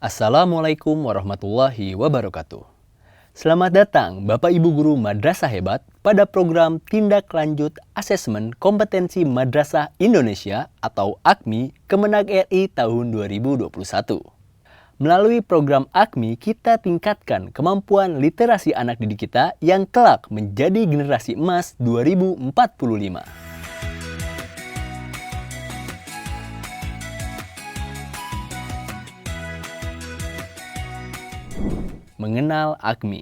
Assalamualaikum warahmatullahi wabarakatuh. Selamat datang Bapak Ibu Guru Madrasah Hebat pada program Tindak Lanjut Asesmen Kompetensi Madrasah Indonesia atau AKMI Kemenag RI tahun 2021. Melalui program AKMI kita tingkatkan kemampuan literasi anak didik kita yang kelak menjadi generasi emas 2045. Mengenal AKMI.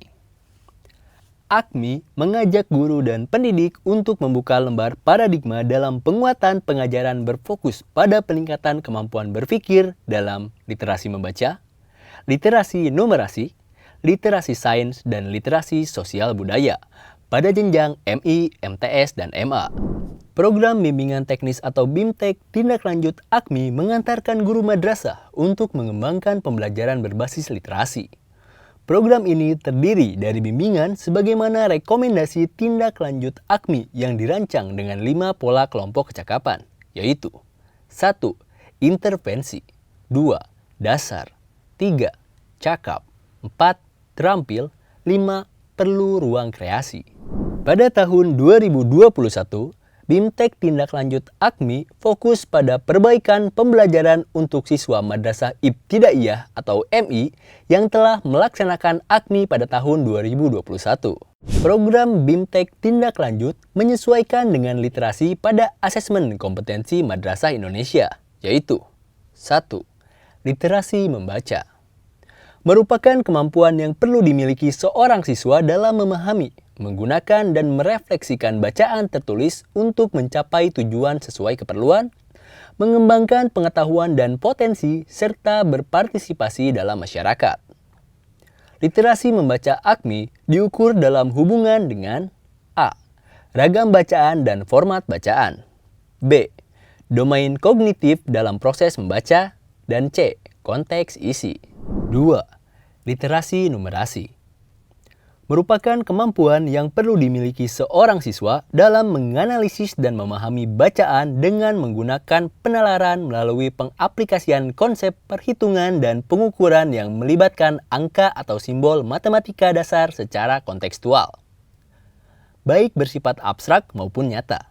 AKMI mengajak guru dan pendidik untuk membuka lembar paradigma dalam penguatan pengajaran berfokus pada peningkatan kemampuan berpikir dalam literasi membaca, literasi numerasi, literasi sains, dan literasi sosial budaya pada jenjang MI, MTS, dan MA. Program Bimbingan Teknis atau BIMTEK Tindak Lanjut AKMI mengantarkan guru madrasah untuk mengembangkan pembelajaran berbasis literasi. Program ini terdiri dari bimbingan sebagaimana rekomendasi tindak lanjut AKMI yang dirancang dengan 5 pola kelompok kecakapan, yaitu 1. Intervensi 2. Dasar 3. Cakap 4. Terampil 5. Perlu ruang kreasi. Pada tahun 2021, BIMTEK Tindak Lanjut AKMI fokus pada perbaikan pembelajaran untuk siswa Madrasah Ibtidaiyah atau MI yang telah melaksanakan AKMI pada tahun 2021. Program BIMTEK Tindak Lanjut menyesuaikan dengan literasi pada asesmen kompetensi Madrasah Indonesia, yaitu 1. Literasi membaca. Merupakan kemampuan yang perlu dimiliki seorang siswa dalam memahami, menggunakan dan merefleksikan bacaan tertulis untuk mencapai tujuan sesuai keperluan, mengembangkan pengetahuan dan potensi, serta berpartisipasi dalam masyarakat. Literasi membaca AKMI diukur dalam hubungan dengan A. Ragam bacaan dan format bacaan, B. Domain kognitif dalam proses membaca, dan C. Konteks isi. 2. Literasi numerasi. Merupakan kemampuan yang perlu dimiliki seorang siswa dalam menganalisis dan memahami bacaan dengan menggunakan penalaran melalui pengaplikasian konsep perhitungan dan pengukuran yang melibatkan angka atau simbol matematika dasar secara kontekstual, baik bersifat abstrak maupun nyata.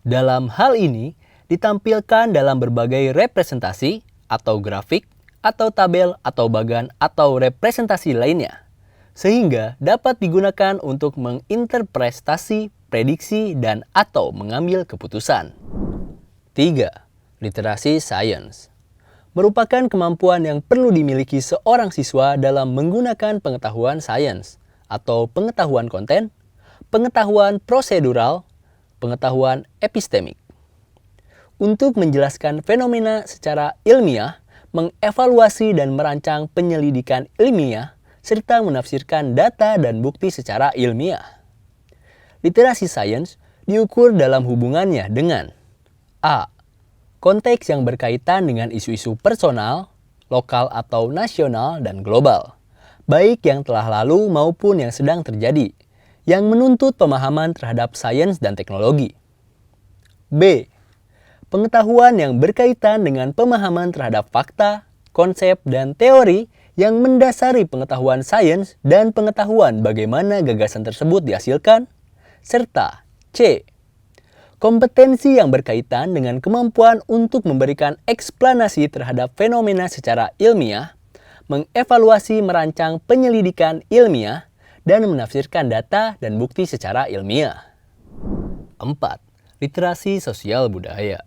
Dalam hal ini, ditampilkan dalam berbagai representasi atau grafik, atau tabel atau bagan atau representasi lainnya, sehingga dapat digunakan untuk menginterpretasi, prediksi, dan atau mengambil keputusan. 3. Literasi sains. Merupakan kemampuan yang perlu dimiliki seorang siswa dalam menggunakan pengetahuan sains atau pengetahuan konten, pengetahuan prosedural, pengetahuan epistemik. Untuk menjelaskan fenomena secara ilmiah, mengevaluasi dan merancang penyelidikan ilmiah, serta menafsirkan data dan bukti secara ilmiah. Literasi sains diukur dalam hubungannya dengan A. Konteks yang berkaitan dengan isu-isu personal, lokal atau nasional dan global, baik yang telah lalu maupun yang sedang terjadi, yang menuntut pemahaman terhadap sains dan teknologi. B. Pengetahuan yang berkaitan dengan pemahaman terhadap fakta, konsep, dan teori yang mendasari pengetahuan sains dan pengetahuan bagaimana gagasan tersebut dihasilkan, serta C. Kompetensi yang berkaitan dengan kemampuan untuk memberikan eksplanasi terhadap fenomena secara ilmiah, mengevaluasi merancang penyelidikan ilmiah, dan menafsirkan data dan bukti secara ilmiah. 4. Literasi sosial budaya.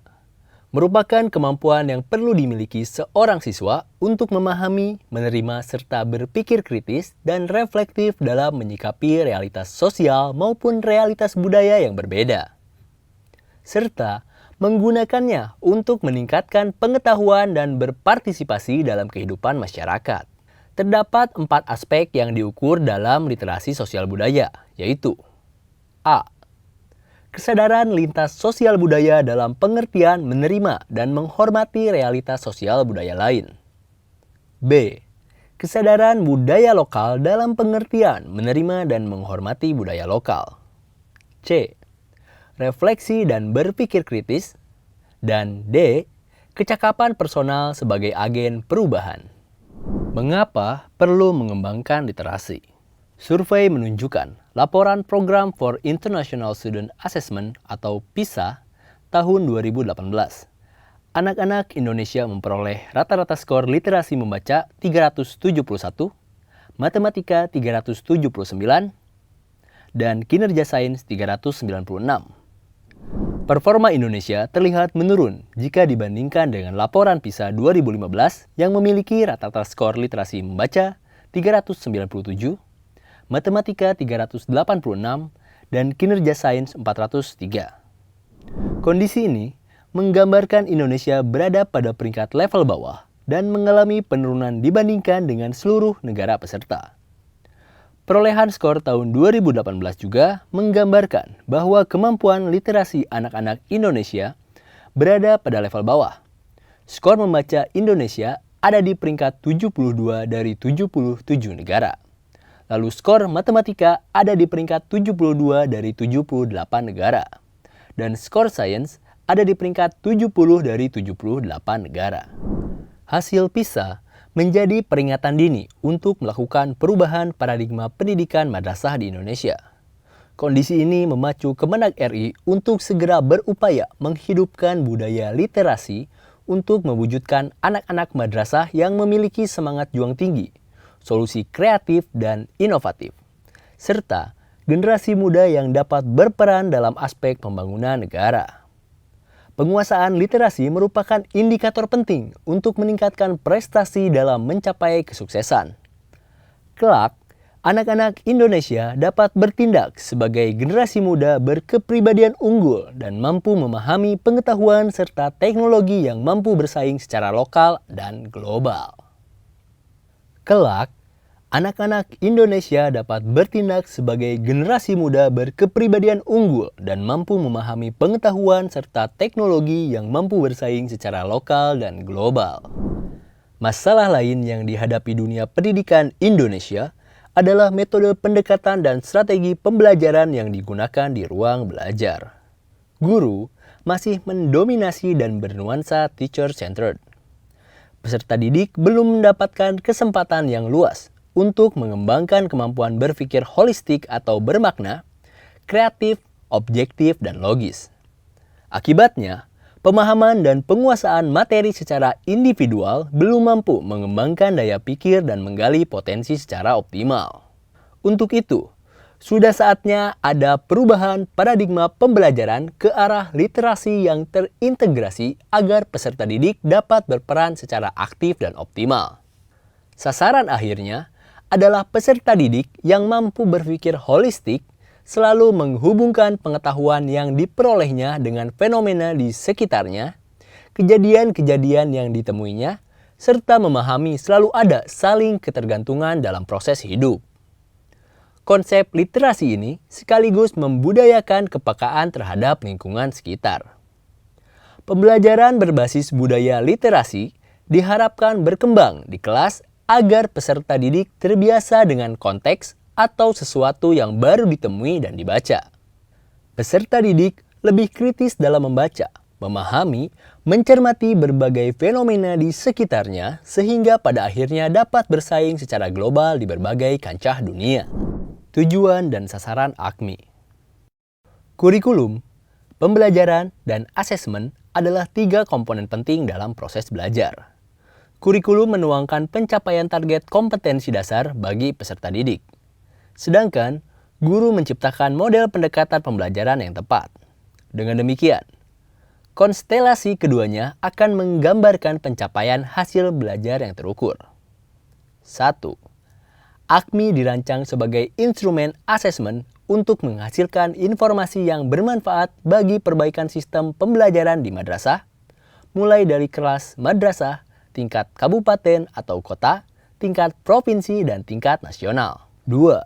Merupakan kemampuan yang perlu dimiliki seorang siswa untuk memahami, menerima, serta berpikir kritis dan reflektif dalam menyikapi realitas sosial maupun realitas budaya yang berbeda, serta menggunakannya untuk meningkatkan pengetahuan dan berpartisipasi dalam kehidupan masyarakat. Terdapat 4 aspek yang diukur dalam literasi sosial budaya, yaitu A. Kesadaran lintas sosial budaya dalam pengertian menerima dan menghormati realitas sosial budaya lain. B. Kesadaran budaya lokal dalam pengertian menerima dan menghormati budaya lokal. C. Refleksi dan berpikir kritis. Dan D. Kecakapan personal sebagai agen perubahan. Mengapa perlu mengembangkan literasi? Survei menunjukkan laporan Program for International Student Assessment atau PISA tahun 2018. Anak-anak Indonesia memperoleh rata-rata skor literasi membaca 371, matematika 379, dan kinerja sains 396. Performa Indonesia terlihat menurun jika dibandingkan dengan laporan PISA 2015 yang memiliki rata-rata skor literasi membaca 397, matematika 386, dan kinerja sains 403. Kondisi ini menggambarkan Indonesia berada pada peringkat level bawah dan mengalami penurunan dibandingkan dengan seluruh negara peserta. Perolehan skor tahun 2018 juga menggambarkan bahwa kemampuan literasi anak-anak Indonesia berada pada level bawah. Skor membaca Indonesia ada di peringkat 72 dari 77 negara. Lalu skor matematika ada di peringkat 72 dari 78 negara. Dan skor sains ada di peringkat 70 dari 78 negara. Hasil PISA menjadi peringatan dini untuk melakukan perubahan paradigma pendidikan madrasah di Indonesia. Kondisi ini memacu Kemenak RI untuk segera berupaya menghidupkan budaya literasi untuk mewujudkan anak-anak madrasah yang memiliki semangat juang tinggi, solusi kreatif dan inovatif, serta generasi muda yang dapat berperan dalam aspek pembangunan negara. Penguasaan literasi merupakan indikator penting untuk meningkatkan prestasi dalam mencapai kesuksesan. Kelak, anak-anak Indonesia dapat bertindak sebagai generasi muda berkepribadian unggul dan mampu memahami pengetahuan serta teknologi yang mampu bersaing secara lokal dan global. Kelak, anak-anak Indonesia dapat bertindak sebagai generasi muda berkepribadian unggul dan mampu memahami pengetahuan serta teknologi yang mampu bersaing secara lokal dan global. Masalah lain yang dihadapi dunia pendidikan Indonesia adalah metode pendekatan dan strategi pembelajaran yang digunakan di ruang belajar. Guru masih mendominasi dan bernuansa teacher-centered. Peserta didik belum mendapatkan kesempatan yang luas untuk mengembangkan kemampuan berpikir holistik atau bermakna, kreatif, objektif, dan logis. Akibatnya, pemahaman dan penguasaan materi secara individual belum mampu mengembangkan daya pikir dan menggali potensi secara optimal. Untuk itu, sudah saatnya ada perubahan paradigma pembelajaran ke arah literasi yang terintegrasi agar peserta didik dapat berperan secara aktif dan optimal. Sasaran akhirnya adalah peserta didik yang mampu berpikir holistik, selalu menghubungkan pengetahuan yang diperolehnya dengan fenomena di sekitarnya, kejadian-kejadian yang ditemuinya, serta memahami selalu ada saling ketergantungan dalam proses hidup. Konsep literasi ini sekaligus membudayakan kepekaan terhadap lingkungan sekitar. Pembelajaran berbasis budaya literasi diharapkan berkembang di kelas agar peserta didik terbiasa dengan konteks atau sesuatu yang baru ditemui dan dibaca. Peserta didik lebih kritis dalam membaca, memahami, mencermati berbagai fenomena di sekitarnya sehingga pada akhirnya dapat bersaing secara global di berbagai kancah dunia. Tujuan dan sasaran AKMI. Kurikulum, pembelajaran, dan asesmen adalah 3 komponen penting dalam proses belajar. Kurikulum menuangkan pencapaian target kompetensi dasar bagi peserta didik. Sedangkan, guru menciptakan model pendekatan pembelajaran yang tepat. Dengan demikian, konstelasi keduanya akan menggambarkan pencapaian hasil belajar yang terukur. 1. AKMI dirancang sebagai instrumen asesmen untuk menghasilkan informasi yang bermanfaat bagi perbaikan sistem pembelajaran di madrasah, mulai dari kelas madrasah, tingkat kabupaten atau kota, tingkat provinsi, dan tingkat nasional. 2.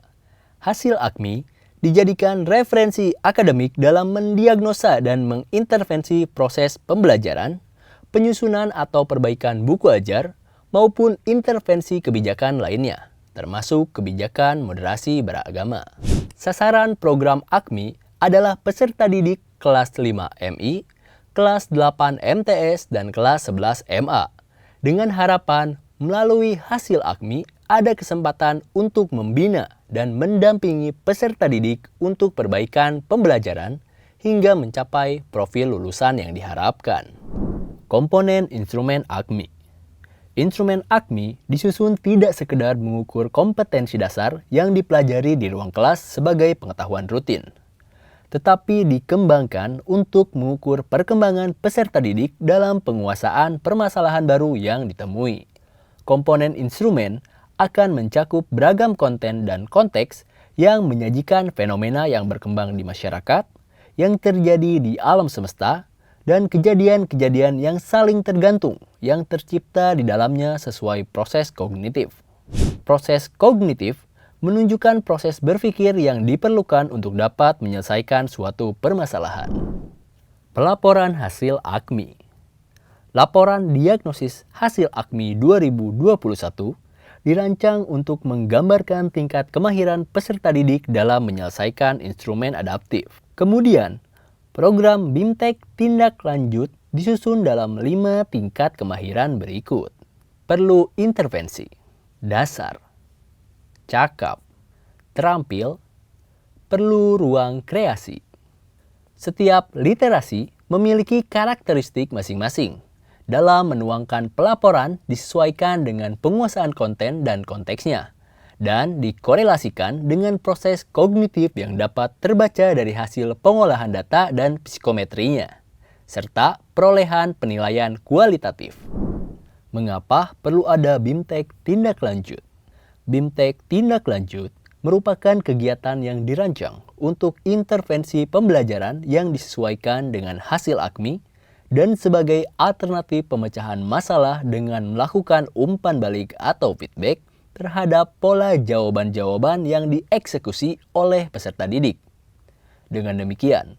Hasil AKMI dijadikan referensi akademik dalam mendiagnosa dan mengintervensi proses pembelajaran, penyusunan atau perbaikan buku ajar, maupun intervensi kebijakan lainnya, termasuk kebijakan moderasi beragama. Sasaran program AKMI adalah peserta didik kelas 5 MI, kelas 8 MTS, dan kelas 11 MA, dengan harapan melalui hasil AKMI ada kesempatan untuk membina dan mendampingi peserta didik untuk perbaikan pembelajaran hingga mencapai profil lulusan yang diharapkan. Komponen instrumen AKMI. Instrumen AKMI disusun tidak sekedar mengukur kompetensi dasar yang dipelajari di ruang kelas sebagai pengetahuan rutin, tetapi dikembangkan untuk mengukur perkembangan peserta didik dalam penguasaan permasalahan baru yang ditemui. Komponen instrumen akan mencakup beragam konten dan konteks yang menyajikan fenomena yang berkembang di masyarakat, yang terjadi di alam semesta, dan kejadian-kejadian yang saling tergantung yang tercipta di dalamnya sesuai proses kognitif. Proses kognitif menunjukkan proses berpikir yang diperlukan untuk dapat menyelesaikan suatu permasalahan. Pelaporan hasil AKMI. Laporan diagnosis hasil AKMI 2021 dirancang untuk menggambarkan tingkat kemahiran peserta didik dalam menyelesaikan instrumen adaptif. Kemudian, program BIMTEK tindak lanjut disusun dalam 5 tingkat kemahiran berikut. Perlu intervensi, dasar, cakap, terampil, perlu ruang kreasi. Setiap literasi memiliki karakteristik masing-masing. Dalam menuangkan pelaporan disesuaikan dengan penguasaan konten dan konteksnya, dan dikorelasikan dengan proses kognitif yang dapat terbaca dari hasil pengolahan data dan psikometrinya, serta perolehan penilaian kualitatif. Mengapa perlu ada BIMTEK tindak lanjut? BIMTEK tindak lanjut merupakan kegiatan yang dirancang untuk intervensi pembelajaran yang disesuaikan dengan hasil AKMI dan sebagai alternatif pemecahan masalah dengan melakukan umpan balik atau feedback terhadap pola jawaban-jawaban yang dieksekusi oleh peserta didik. Dengan demikian,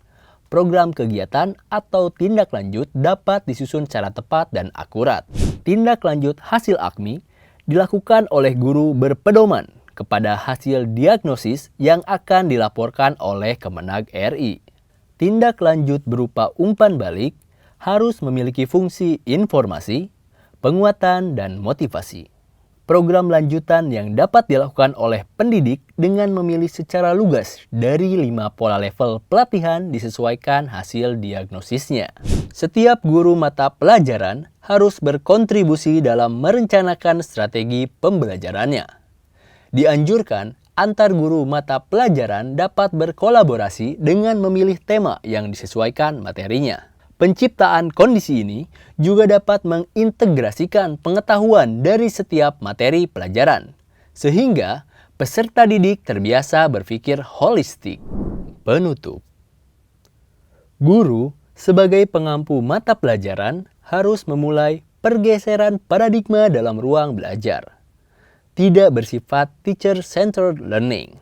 program kegiatan atau tindak lanjut dapat disusun secara tepat dan akurat. Tindak lanjut hasil AKMI dilakukan oleh guru berpedoman kepada hasil diagnosis yang akan dilaporkan oleh Kemenag RI. Tindak lanjut berupa umpan balik harus memiliki fungsi informasi, penguatan, dan motivasi. Program lanjutan yang dapat dilakukan oleh pendidik dengan memilih secara lugas dari 5 pola level pelatihan disesuaikan hasil diagnosisnya. Setiap guru mata pelajaran harus berkontribusi dalam merencanakan strategi pembelajarannya. Dianjurkan antar guru mata pelajaran dapat berkolaborasi dengan memilih tema yang disesuaikan materinya. Penciptaan kondisi ini juga dapat mengintegrasikan pengetahuan dari setiap materi pelajaran, sehingga peserta didik terbiasa berpikir holistik. Penutup. Guru sebagai pengampu mata pelajaran harus memulai pergeseran paradigma dalam ruang belajar. Tidak bersifat teacher-centered learning,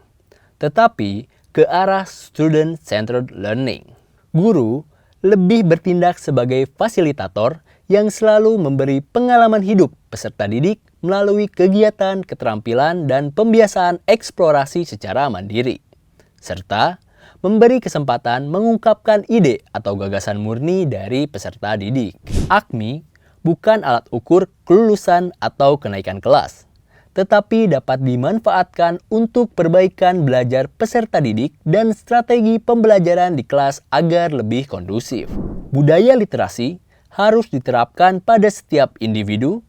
tetapi ke arah student-centered learning. Guru lebih bertindak sebagai fasilitator yang selalu memberi pengalaman hidup peserta didik melalui kegiatan keterampilan dan pembiasaan eksplorasi secara mandiri, serta memberi kesempatan mengungkapkan ide atau gagasan murni dari peserta didik. AKMI bukan alat ukur kelulusan atau kenaikan kelas, tetapi dapat dimanfaatkan untuk perbaikan belajar peserta didik dan strategi pembelajaran di kelas agar lebih kondusif. Budaya literasi harus diterapkan pada setiap individu,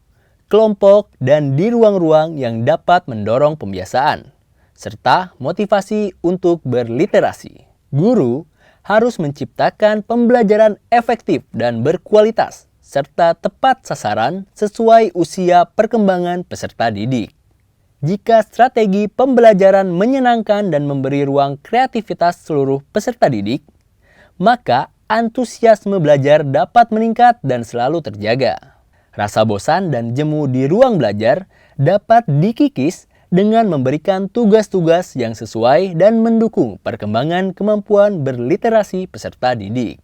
kelompok, dan di ruang-ruang yang dapat mendorong pembiasaan, serta motivasi untuk berliterasi. Guru harus menciptakan pembelajaran efektif dan berkualitas, serta tepat sasaran sesuai usia perkembangan peserta didik. Jika strategi pembelajaran menyenangkan dan memberi ruang kreativitas seluruh peserta didik, maka antusiasme belajar dapat meningkat dan selalu terjaga. Rasa bosan dan jemu di ruang belajar dapat dikikis dengan memberikan tugas-tugas yang sesuai dan mendukung perkembangan kemampuan berliterasi peserta didik.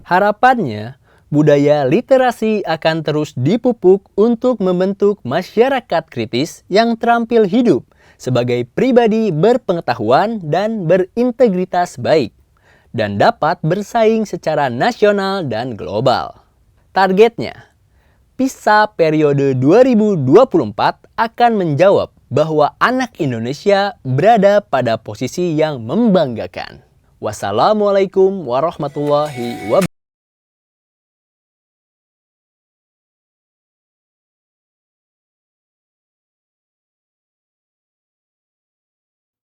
Harapannya, budaya literasi akan terus dipupuk untuk membentuk masyarakat kritis yang terampil hidup sebagai pribadi berpengetahuan dan berintegritas baik, dan dapat bersaing secara nasional dan global. Targetnya, PISA periode 2024 akan menjawab bahwa anak Indonesia berada pada posisi yang membanggakan. Wassalamualaikum warahmatullahi wabarakatuh.